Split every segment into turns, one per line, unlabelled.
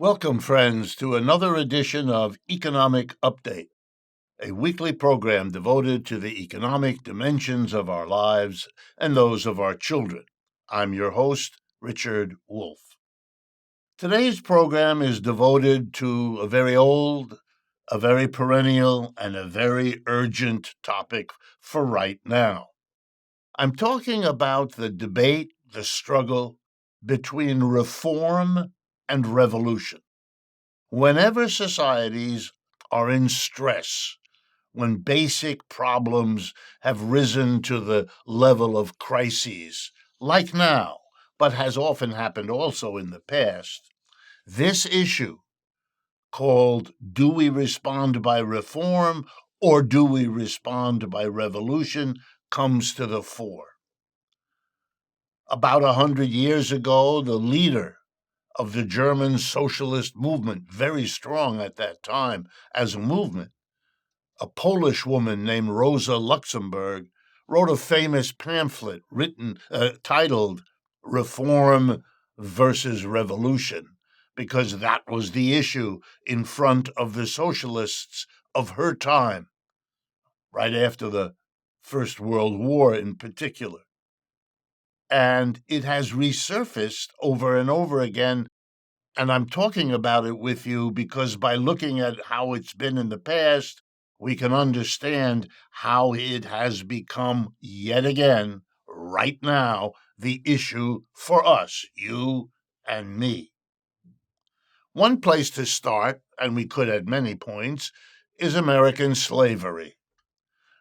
Welcome, friends, to another edition of Economic Update, a weekly program devoted to the economic dimensions of our lives and those of our children. I'm your host, Richard Wolff. Today's program is devoted to a very old, a very perennial, and a very urgent topic for right now. I'm talking about the debate, the struggle between reform and revolution. Whenever societies are in stress, when basic problems have risen to the level of crises, like now, but has often happened also in the past, this issue, called do we respond by reform or do we respond by revolution, comes to the fore. About 100 years ago, the leader of the German socialist movement, very strong at that time as a movement, a Polish woman named Rosa Luxemburg, wrote a famous pamphlet titled Reform versus Revolution, because that was the issue in front of the socialists of her time, right after the First World War in particular. And it has resurfaced over and over again. And I'm talking about it with you because by looking at how it's been in the past, we can understand how it has become yet again, right now, the issue for us, you and me. One place to start, and we could at many points, is American slavery.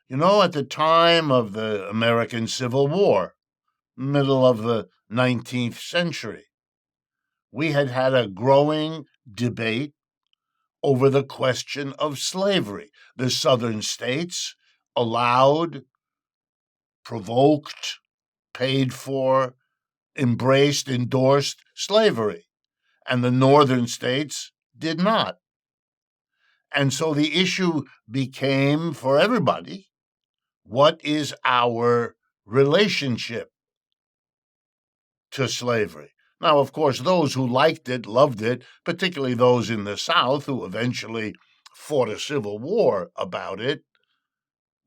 You know, at the time of the American Civil War, middle of the 19th century, we had had a growing debate over the question of slavery. The southern states allowed, provoked, paid for, embraced, endorsed slavery, and the northern states did not. And so the issue became, for everybody, what is our relationship to slavery? Now, of course, those who liked it, loved it, particularly those in the South who eventually fought a civil war about it,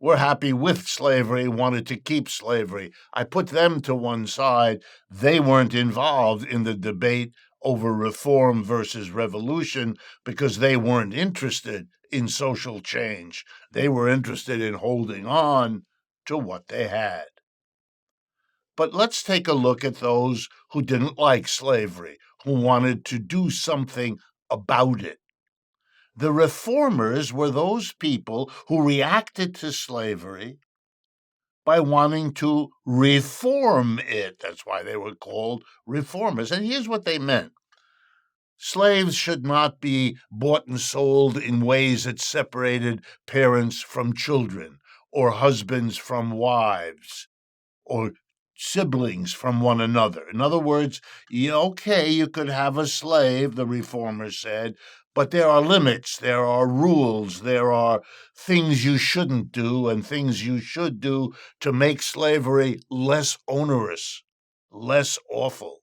were happy with slavery, wanted to keep slavery. I put them to one side. They weren't involved in the debate over reform versus revolution because they weren't interested in social change. They were interested in holding on to what they had. But let's take a look at those who didn't like slavery, who wanted to do something about it. The reformers were those people who reacted to slavery by wanting to reform it. That's why they were called reformers. And here's what they meant. Slaves should not be bought and sold in ways that separated parents from children, or husbands from wives, or siblings from one another. In other words, you could have a slave, the reformers said, but there are limits, there are rules, there are things you shouldn't do and things you should do to make slavery less onerous, less awful.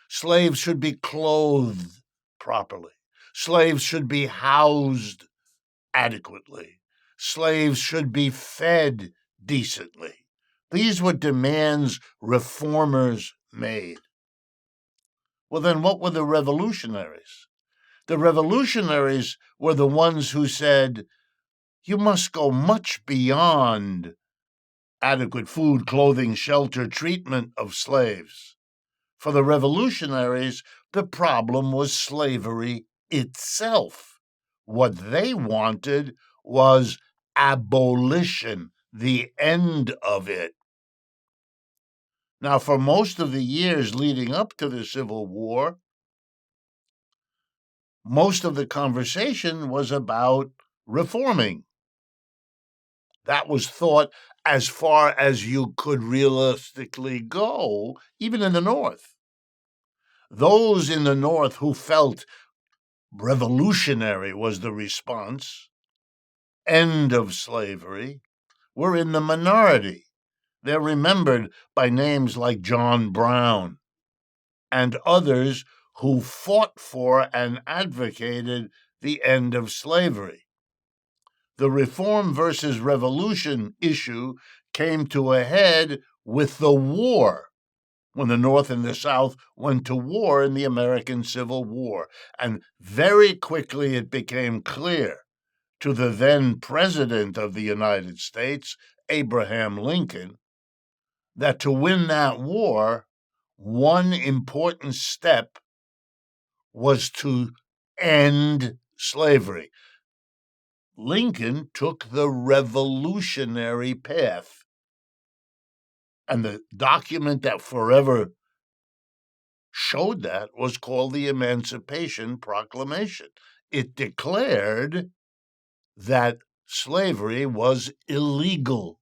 Slaves should be clothed properly. Slaves should be housed adequately. Slaves should be fed decently. These were demands reformers made. Well, then what were the revolutionaries? The revolutionaries were the ones who said, you must go much beyond adequate food, clothing, shelter, treatment of slaves. For the revolutionaries, the problem was slavery itself. What they wanted was abolition, the end of it. Now, for most of the years leading up to the Civil War, most of the conversation was about reforming. That was thought as far as you could realistically go, even in the North. Those in the North who felt revolutionary was the response, end of slavery, were in the minority. They're remembered by names like John Brown and others who fought for and advocated the end of slavery. The reform versus revolution issue came to a head with the war, when the North and the South went to war in the American Civil War. And very quickly it became clear to the then President of the United States, Abraham Lincoln, that to win that war, one important step was to end slavery. Lincoln took the revolutionary path. And the document that forever showed that was called the Emancipation Proclamation. It declared that slavery was illegal.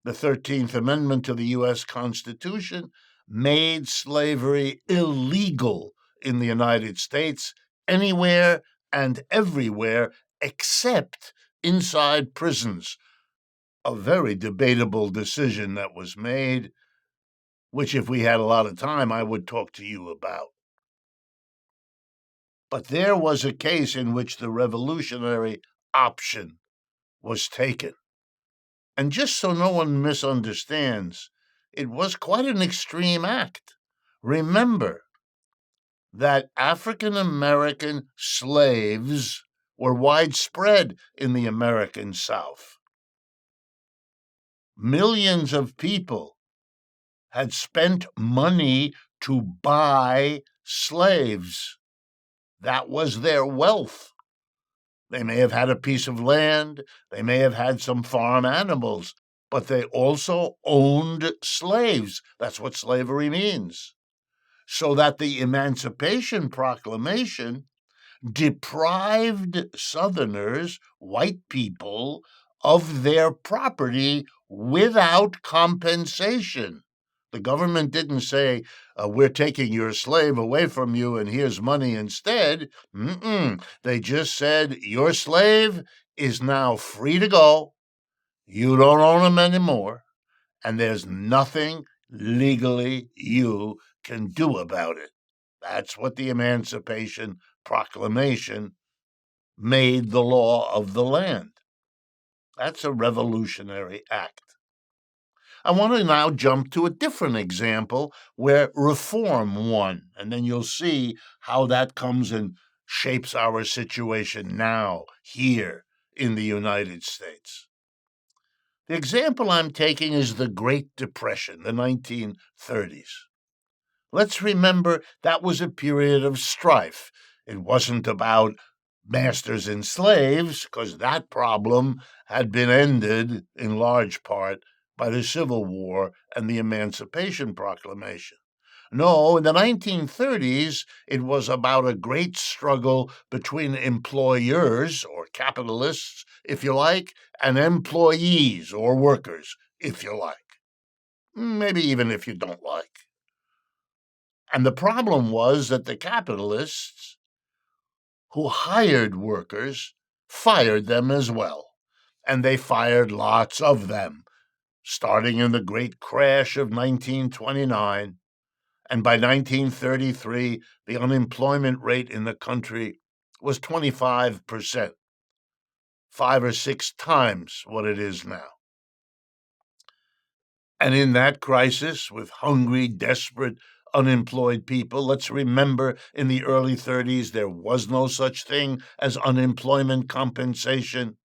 The 13th Amendment to the U.S. Constitution made slavery illegal in the United States anywhere and everywhere except inside prisons. A very debatable decision that was made, which if we had a lot of time, I would talk to you about. But there was a case in which the revolutionary option was taken. And just so no one misunderstands, it was quite an extreme act. Remember that African American slaves were widespread in the American South. Millions of people had spent money to buy slaves. That was their wealth. They may have had a piece of land, they may have had some farm animals, but they also owned slaves. That's what slavery means. So that the Emancipation Proclamation deprived Southerners, white people, of their property without compensation. The government didn't say, we're taking your slave away from you and here's money instead. They just said, your slave is now free to go. You don't own him anymore. And there's nothing legally you can do about it. That's what the Emancipation Proclamation made the law of the land. That's a revolutionary act. I want to now jump to a different example where reform won, and then you'll see how that comes and shapes our situation now, here in the United States. The example I'm taking is the Great Depression, the 1930s. Let's remember that was a period of strife. It wasn't about masters and slaves, because that problem had been ended in large part by the Civil War and the Emancipation Proclamation. No, in the 1930s, it was about a great struggle between employers, or capitalists, if you like, and employees, or workers, if you like. Maybe even if you don't like. And the problem was that the capitalists who hired workers fired them as well. And they fired lots of them, starting in the great crash of 1929. And by 1933, the unemployment rate in the country was 25%, 5 or 6 times what it is now. And in that crisis, with hungry, desperate, unemployed people, let's remember in the early 30s, there was no such thing as unemployment compensation.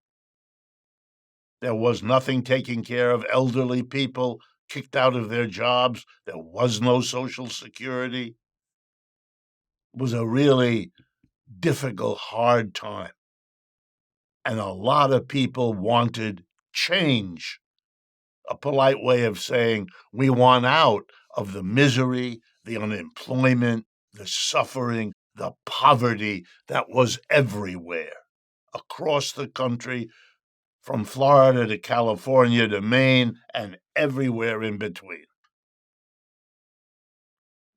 There was nothing taking care of elderly people kicked out of their jobs. There was no Social Security. It was a really difficult, hard time. And a lot of people wanted change. A polite way of saying we want out of the misery, the unemployment, the suffering, the poverty that was everywhere across the country, from Florida to California to Maine, and everywhere in between.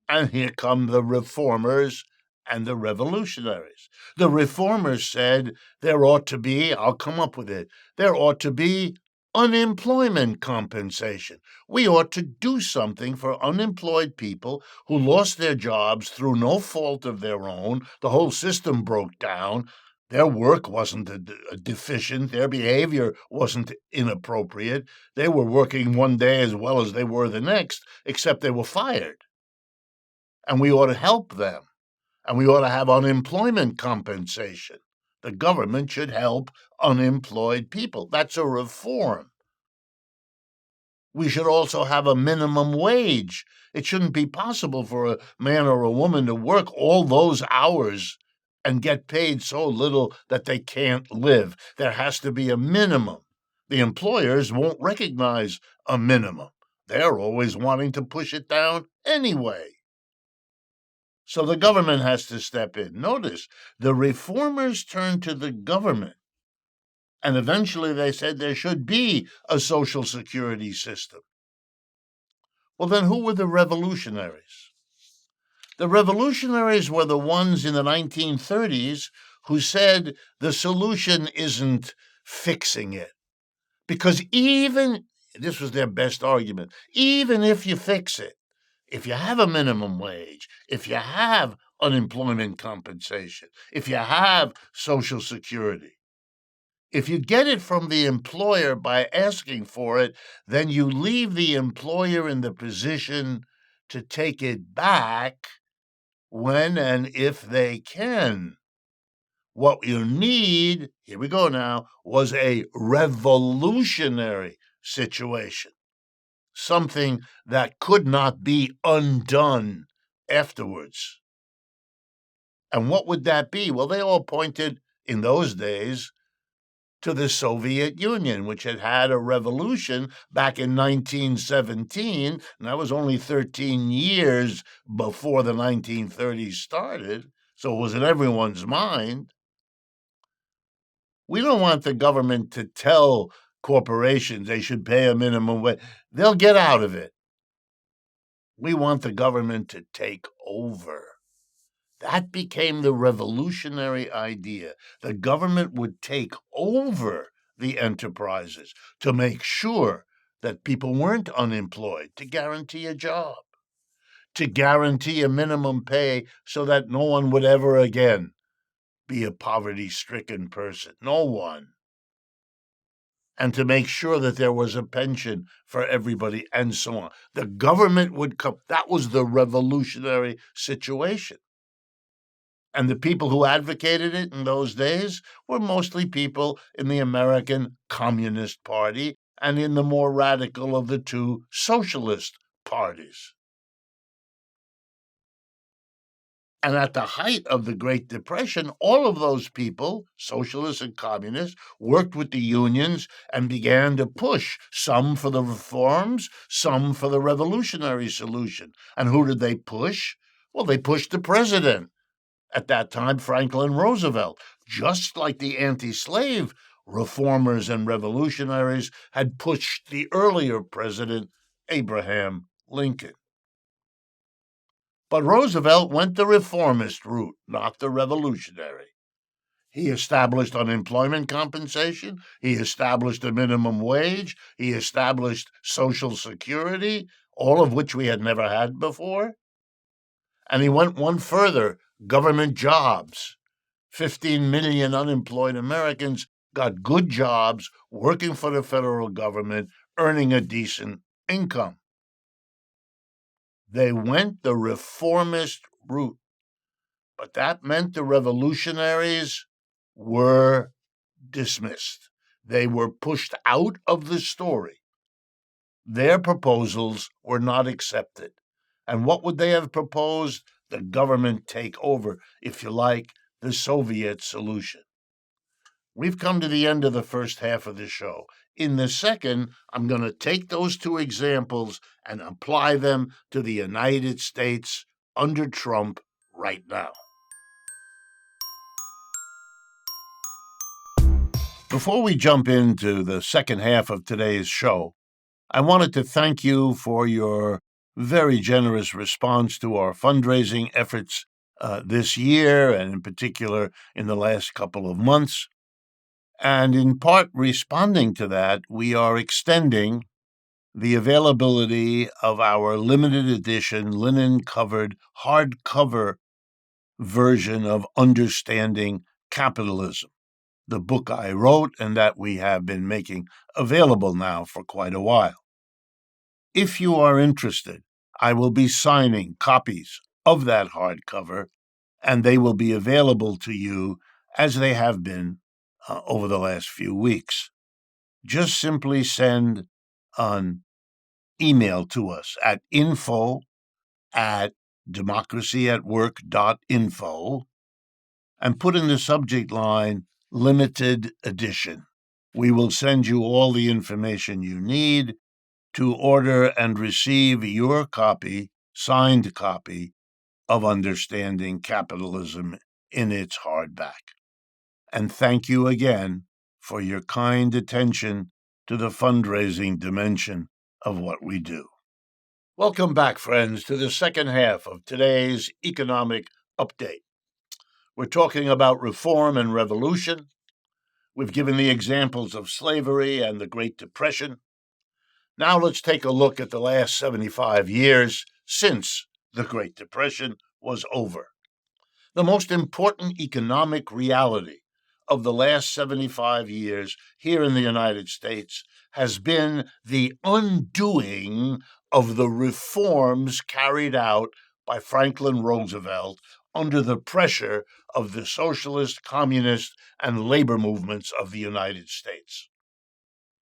And here come the reformers and the revolutionaries. The reformers said there ought to be, I'll come up with it, there ought to be unemployment compensation. We ought to do something for unemployed people who lost their jobs through no fault of their own. The whole system broke down. Their work wasn't deficient. Their behavior wasn't inappropriate. They were working one day as well as they were the next, except they were fired. And we ought to help them. And we ought to have unemployment compensation. The government should help unemployed people. That's a reform. We should also have a minimum wage. It shouldn't be possible for a man or a woman to work all those hours and get paid so little that they can't live. There has to be a minimum. The employers won't recognize a minimum. They're always wanting to push it down anyway. So the government has to step in. Notice, the reformers turned to the government, and eventually they said there should be a Social Security system. Well, then who were the revolutionaries? The revolutionaries were the ones in the 1930s who said the solution isn't fixing it. Because this was their best argument, even if you fix it, if you have a minimum wage, if you have unemployment compensation, if you have Social Security, if you get it from the employer by asking for it, then you leave the employer in the position to take it back when and if they can. What you need, here we go now, was a revolutionary situation. Something that could not be undone afterwards. And what would that be? Well, they all pointed in those days to the Soviet Union, which had had a revolution back in 1917, and that was only 13 years before the 1930s started, so it was in everyone's mind. We don't want the government to tell corporations they should pay a minimum wage. They'll get out of it. We want the government to take over. That became the revolutionary idea. The government would take over the enterprises to make sure that people weren't unemployed, to guarantee a job, to guarantee a minimum pay so that no one would ever again be a poverty-stricken person. No one. And to make sure that there was a pension for everybody and so on. The government would come. That was the revolutionary situation. And the people who advocated it in those days were mostly people in the American Communist Party and in the more radical of the two socialist parties. And at the height of the Great Depression, all of those people, socialists and communists, worked with the unions and began to push, some for the reforms, some for the revolutionary solution. And who did they push? Well, they pushed the president. At that time, Franklin Roosevelt, just like the anti-slave reformers and revolutionaries had pushed the earlier president, Abraham Lincoln. But Roosevelt went the reformist route, not the revolutionary. He established unemployment compensation. He established a minimum wage. He established Social Security, all of which we had never had before. And he went one further, government jobs. 15 million unemployed Americans got good jobs, working for the federal government, earning a decent income. They went the reformist route, but that meant the revolutionaries were dismissed. They were pushed out of the story. Their proposals were not accepted. And what would they have proposed? The government take over, if you like, the Soviet solution. We've come to the end of the first half of the show. In the second, I'm going to take those two examples and apply them to the United States under Trump right now. Before we jump into the second half of today's show, I wanted to thank you for your very generous response to our fundraising efforts this year, and in particular in the last couple of months. And in part responding to that, we are extending the availability of our limited edition linen-covered hardcover version of Understanding Capitalism, the book I wrote and that we have been making available now for quite a while. If you are interested, I will be signing copies of that hardcover, and they will be available to you as they have been over the last few weeks. Just simply send an email to us at info@democracyatwork.info and put in the subject line limited edition. We will send you all the information you need to order and receive your copy, signed copy, of Understanding Capitalism in its hardback. And thank you again for your kind attention to the fundraising dimension of what we do. Welcome back, friends, to the second half of today's economic update. We're talking about reform and revolution. We've given the examples of slavery and the Great Depression. Now let's take a look at the last 75 years since the Great Depression was over. The most important economic reality of the last 75 years here in the United States has been the undoing of the reforms carried out by Franklin Roosevelt under the pressure of the socialist, communist, and labor movements of the United States.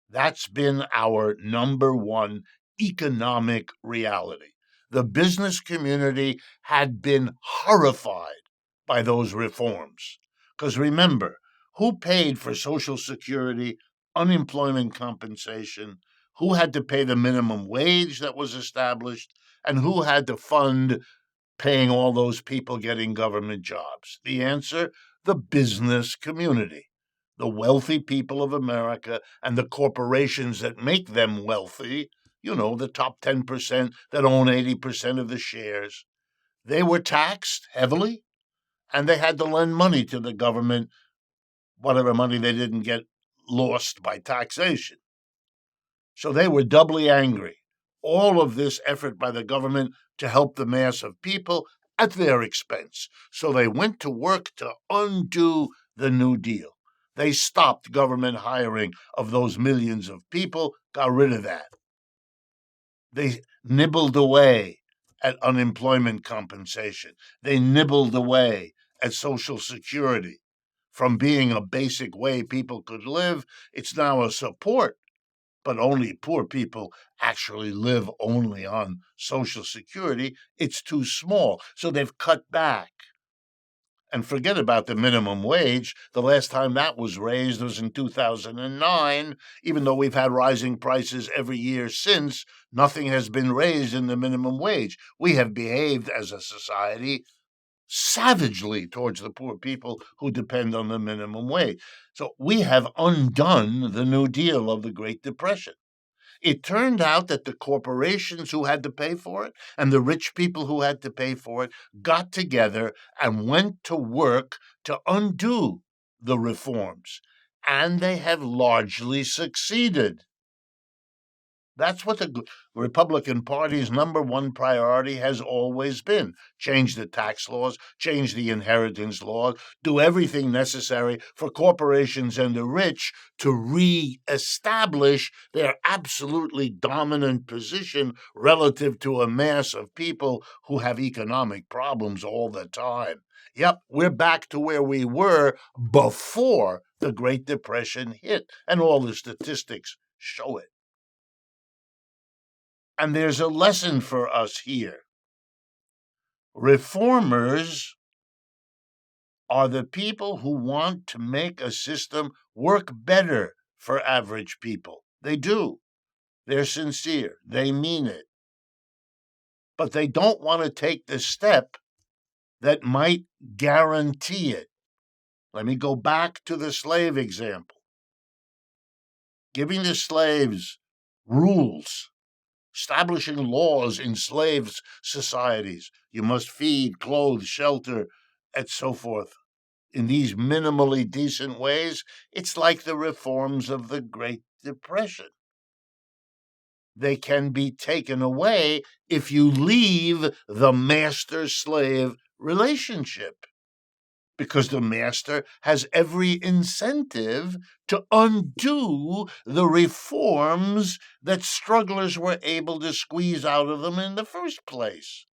That's been our number one economic reality. The business community had been horrified by those reforms. Because remember, who paid for Social Security, unemployment compensation, who had to pay the minimum wage that was established, and who had to fund paying all those people getting government jobs? The answer, the business community. The wealthy people of America and the corporations that make them wealthy, the top 10% that own 80% of the shares, they were taxed heavily, and they had to lend money to the government, whatever money they didn't get lost by taxation. So they were doubly angry. All of this effort by the government to help the mass of people at their expense. So they went to work to undo the New Deal. They stopped government hiring of those millions of people, got rid of that. They nibbled away at unemployment compensation. They nibbled away at Social Security. From being a basic way people could live, it's now a support, but only poor people actually live only on Social Security. It's too small, so they've cut back. And forget about the minimum wage. The last time that was raised was in 2009. Even though we've had rising prices every year since, nothing has been raised in the minimum wage. We have behaved as a society savagely towards the poor people who depend on the minimum wage. So we have undone the New Deal of the Great Depression. It turned out that the corporations who had to pay for it and the rich people who had to pay for it got together and went to work to undo the reforms. And they have largely succeeded. That's what the Republican Party's number one priority has always been. Change the tax laws, change the inheritance laws, do everything necessary for corporations and the rich to re-establish their absolutely dominant position relative to a mass of people who have economic problems all the time. Yep, we're back to where we were before the Great Depression hit, and all the statistics show it. And there's a lesson for us here. Reformers are the people who want to make a system work better for average people. They do. They're sincere. They mean it. But they don't want to take the step that might guarantee it. Let me go back to the slave example. Giving the slaves rules, establishing laws in slaves' societies. You must feed, clothe, shelter, and so forth in these minimally decent ways, it's like the reforms of the Great Depression. They can be taken away if you leave the master-slave relationship, because the master has every incentive to undo the reforms that strugglers were able to squeeze out of them in the first place.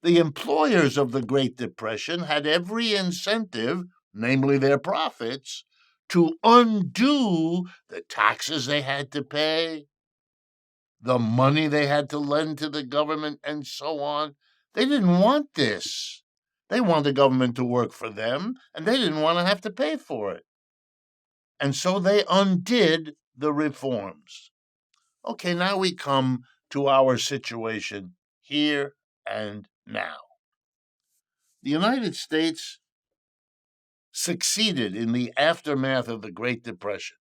The employers of the Great Depression had every incentive, namely their profits, to undo the taxes they had to pay, the money they had to lend to the government, and so on. They didn't want this. They wanted the government to work for them, and they didn't want to have to pay for it. And so they undid the reforms. Okay, now we come to our situation here and now. The United States succeeded in the aftermath of the Great Depression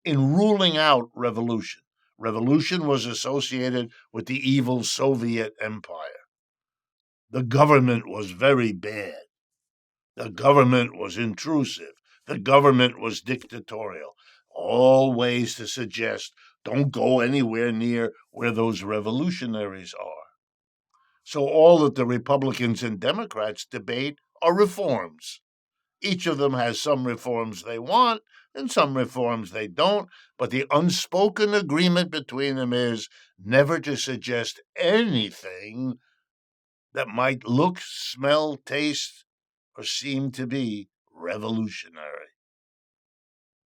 in ruling out revolution. Revolution was associated with the evil Soviet Empire. The government was very bad. The government was intrusive. The government was dictatorial. All ways to suggest don't go anywhere near where those revolutionaries are. So all that the Republicans and Democrats debate are reforms. Each of them has some reforms they want and some reforms they don't, but the unspoken agreement between them is never to suggest anything that might look, smell, taste, or seem to be revolutionary.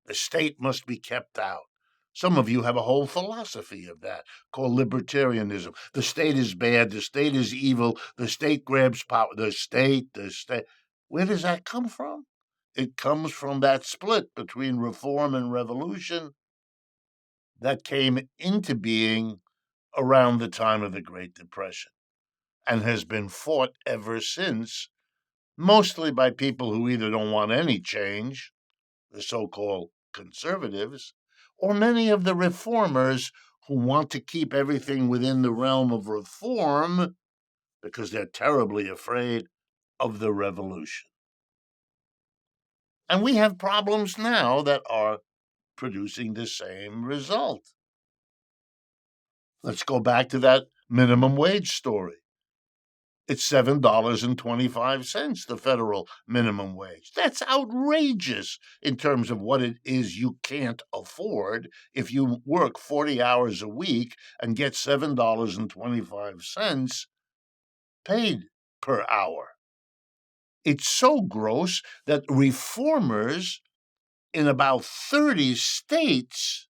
The state must be kept out. Some of you have a whole philosophy of that called libertarianism. The state is bad. The state is evil. The state grabs power. The state. Where does that come from? It comes from that split between reform and revolution that came into being around the time of the Great Depression and has been fought ever since, mostly by people who either don't want any change, the so-called conservatives, or many of the reformers who want to keep everything within the realm of reform because they're terribly afraid of the revolution. And we have problems now that are producing the same result. Let's go back to that minimum wage story. It's $7.25, the federal minimum wage. That's outrageous in terms of what it is you can't afford if you work 40 hours a week and get $7.25 paid per hour. It's so gross that reformers in about 30 states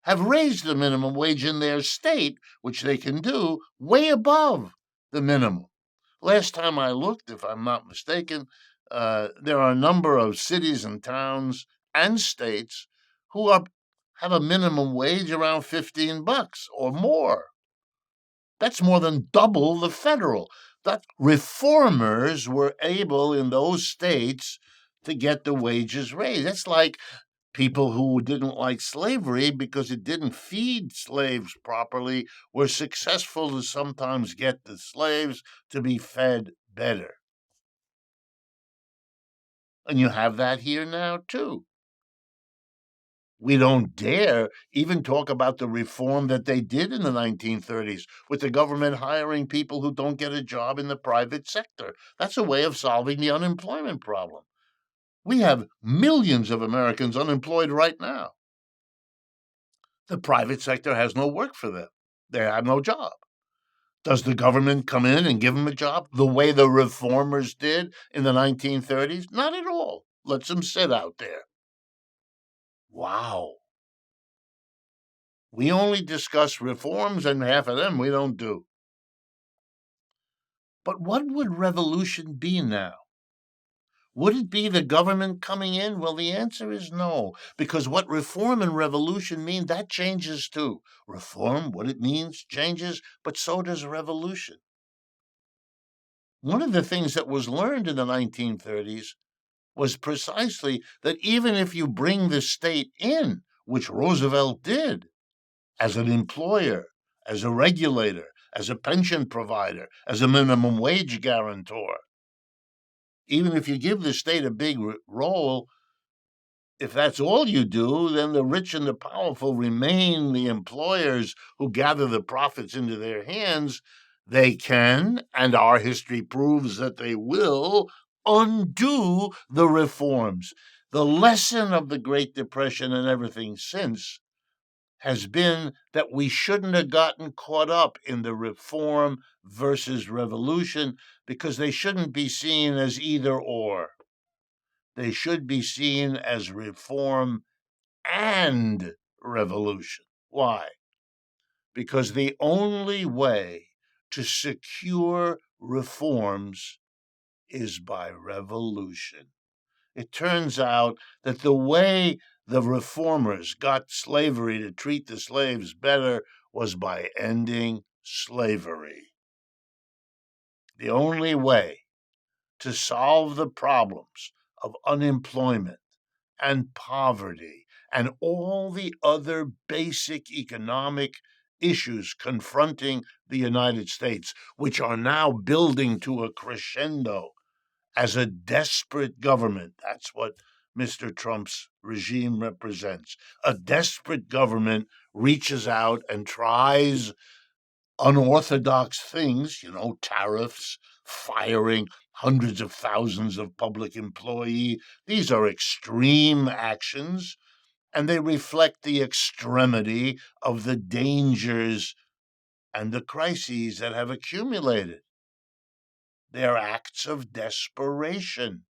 have raised the minimum wage in their state, which they can do way above the minimum. Last time I looked, if I'm not mistaken, there are a number of cities and towns and states who have a minimum wage around $15 or more. That's more than double the federal. That reformers were able in those states to get the wages raised. That's like people who didn't like slavery because it didn't feed slaves properly were successful to sometimes get the slaves to be fed better. And you have that here now, too. We don't dare even talk about the reform that they did in the 1930s with the government hiring people who don't get a job in the private sector. That's a way of solving the unemployment problem. We have millions of Americans unemployed right now. The private sector has no work for them. They have no job. Does the government come in and give them a job the way the reformers did in the 1930s? Not at all. Lets them sit out there. Wow. We only discuss reforms, and half of them we don't do. But what would revolution be now? Would it be the government coming in? Well, the answer is no, because what reform and revolution mean, that changes too. Reform, what it means, changes, but so does revolution. One of the things that was learned in the 1930s was precisely that even if you bring the state in, which Roosevelt did, as an employer, as a regulator, as a pension provider, as a minimum wage guarantor, Even if you give the state a big role, if that's all you do, then the rich and the powerful remain the employers who gather the profits into their hands. They can, and our history proves that they will, undo the reforms. The lesson of the Great Depression and everything since has been that we shouldn't have gotten caught up in the reform versus revolution, because they shouldn't be seen as either or. They should be seen as reform and revolution. Why? Because the only way to secure reforms is by revolution. It turns out that the way the reformers got slavery to treat the slaves better was by ending slavery. The only way to solve the problems of unemployment and poverty and all the other basic economic issues confronting the United States, which are now building to a crescendo as a desperate government. That's what Mr. Trump's regime represents. A desperate government reaches out and tries unorthodox things, tariffs, firing hundreds of thousands of public employees. These are extreme actions, and they reflect the extremity of the dangers and the crises that have accumulated. They're acts of desperation.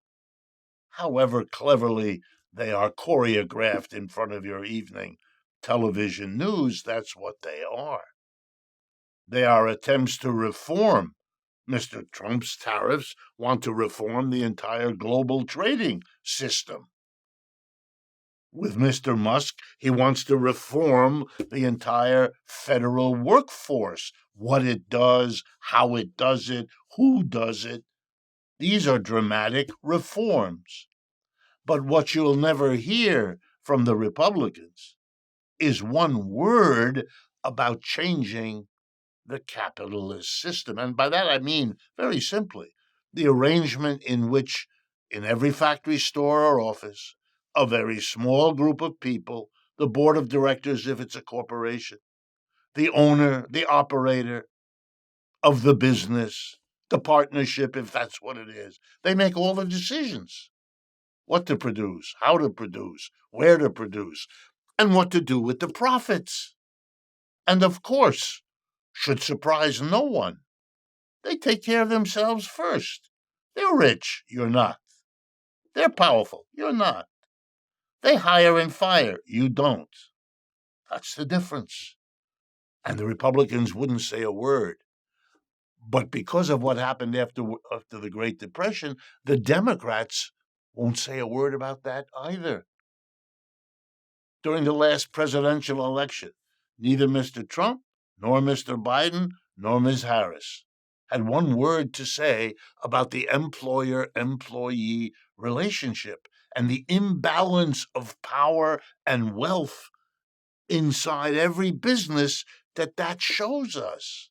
However cleverly they are choreographed in front of your evening television news, that's what they are. They are attempts to reform. Mr. Trump's tariffs want to reform the entire global trading system. With Mr. Musk, he wants to reform the entire federal workforce, what it does, how it does it, who does it. These are dramatic reforms. But what you'll never hear from the Republicans is one word about changing the capitalist system. And by that I mean, very simply, the arrangement in which, in every factory, store, or office, a very small group of people, the board of directors if it's a corporation, the owner, the operator of the business, the partnership if that's what it is, they make all the decisions. What to produce, how to produce, where to produce, and what to do with the profits. And of course, should surprise no one, they take care of themselves first. They're rich, you're not. They're powerful, you're not. They hire and fire, you don't. That's the difference. And the Republicans wouldn't say a word. But because of what happened after the Great Depression, the Democrats won't say a word about that either. During the last presidential election, neither Mr. Trump, nor Mr. Biden, nor Ms. Harris had one word to say about the employer-employee relationship and the imbalance of power and wealth inside every business that shows us.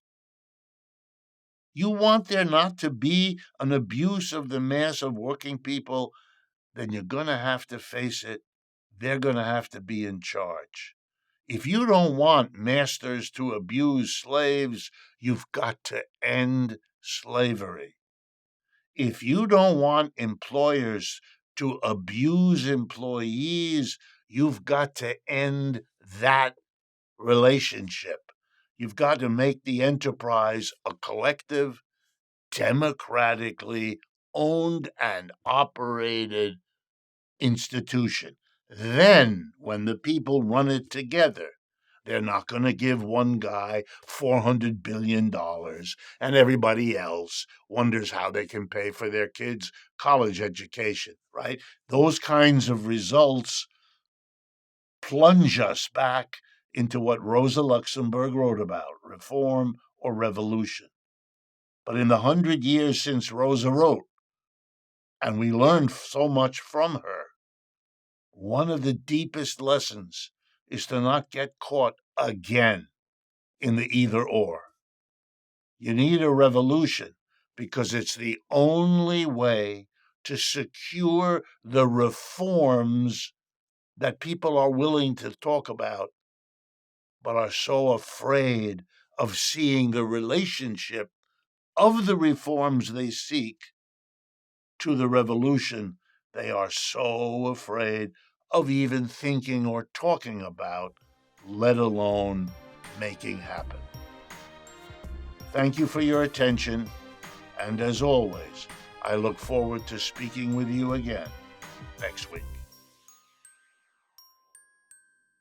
You want there not to be an abuse of the mass of working people, then you're going to have to face it. They're going to have to be in charge. If you don't want masters to abuse slaves, you've got to end slavery. If you don't want employers to abuse employees, you've got to end that relationship. You've got to make the enterprise a collective, democratically owned and operated institution. Then, when the people run it together, they're not going to give one guy $400 billion and everybody else wonders how they can pay for their kids' college education, right? Those kinds of results plunge us back into what Rosa Luxemburg wrote about, reform or revolution. But in the 100 years since Rosa wrote, and we learned so much from her, one of the deepest lessons is to not get caught again in the either or. You need a revolution because it's the only way to secure the reforms that people are willing to talk about, but are so afraid of seeing the relationship of the reforms they seek to the revolution they are so afraid of even thinking or talking about, let alone making happen. Thank you for your attention, and as always, I look forward to speaking with you again next week.